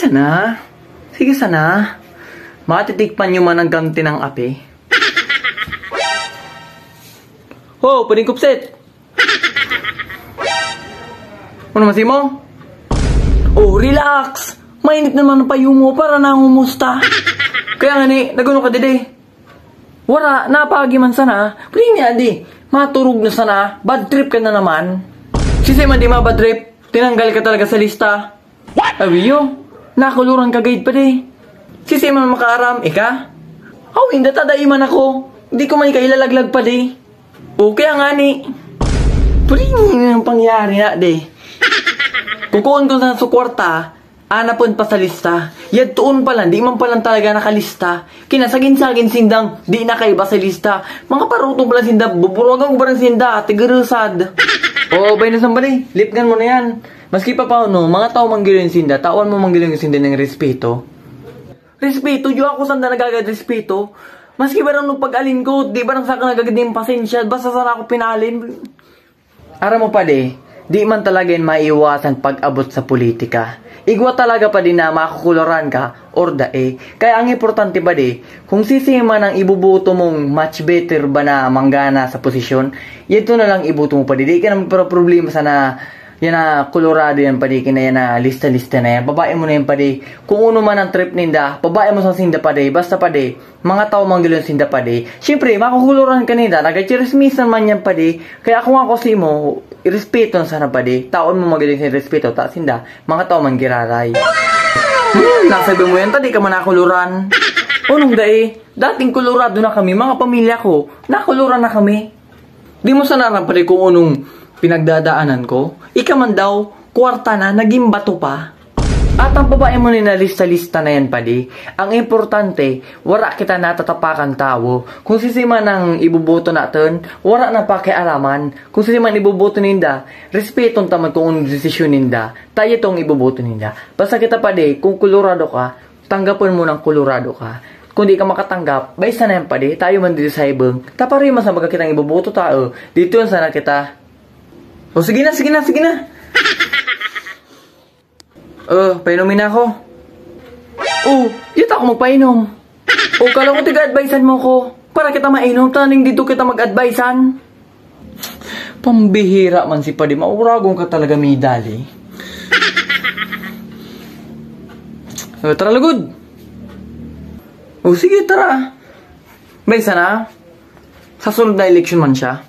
sana. Sige sana. Matitikpan nyo man ang ganti ng api. Ho, pwedeng kupset. Ano naman mo? Oh, relax. Mainit naman ang payo mo para nangumusta. Kaya nga ni, naguno ka dide. Wala, napagi man sana. Pwede nga di. Maturog na sana. Bad trip ka na naman. Sisi man di bad trip. Tinanggal ka talaga sa lista. What? Awiyo, nakuluran ka guide pa di. Sisi man makaaram, ika? Oh, hindi tadaiman ako. Hindi ko man ikailalaglag pa di. O kaya nga ni. Pwede nga ang pangyari na di. Kukuon ko sa sukwarta. Anapon pa sa lista. Yad tuon pa lang, di man pa lang talaga nakalista. Kinasagin-sagin sindang, di na kaiba sa lista. Mga parutong pala sinda, buburagang ko ba ng sinda, tigarusad. O, bay na sambali, lipgan mo na yan. Maski pa paano, mga tao manggilo yung sinda, tawan mo manggilo yung sinda ng respeto. Respeto, di ako sanda nagagad respeto. Maski ba nung pag-alin ko, di ba nang saka nagagad yung pasensya, basta sana ako pinalin. Ara mo pa di man talaga yung maiiwasan pag-abot sa politika. Igwa talaga pa din na makakuluran ka or dae. Kaya ang importante ba kung sisima ng ibubuto mong much better ba na manggana sa posisyon, ito na lang ibuto mo pa di. Di ka naman pero problema sana yan na kolorado yan pa di. Kina yan na lista-lista na yan. Babae mo na yan pa di. Kung uno man ang trip ninda, babae mo sa sinda pa di. Basta pa di. Mga tao manggilo yung sinda pa di. Siyempre, makakuluran ka ninda. Nagkachirismisan man yan pa di. Kaya kung ako si mo, irespeto na sana pa di. Taon mo magaling sa respeto. Ta sinda, mga tao man giraray. Nasabi mo yan, tadi ka man nakuluran. Unong dae, dating kulurado na kami, mga pamilya ko, nakuluran na kami. Di mo sana pa di kung unong pinagdadaanan ko. Ika man daw, kwarta na, naging bato pa. At ang babae mo na lista-lista na yan pali. Ang importante, wala kita natatapakan tao. Kung sisima ng ibuboto natin, wala na pakialaman. Kung sisima ng ibuboto ninda, respeton taman kung anong desisyon ninda. Tayo itong ibuboto ninda. Basta kita pali, kung kolorado ka, tanggapin mo ng kolorado ka. Kung di ka makatanggap, baysa na yan pali, tayo man dito sa ibang. Tapari man sa magkakitang ibuboto tao, dito yun sana kita. O sige na. Painumin ako. Dito ako magpainom. Kala ko tiga-advisean mo ko. Para kita mainom, taning dito kita mag-advisean. Pambihira man si Padi, mauragong ka talaga midali. Tara lugod. Sige, tara. Baysa na. Sa sunod na eleksyon man siya.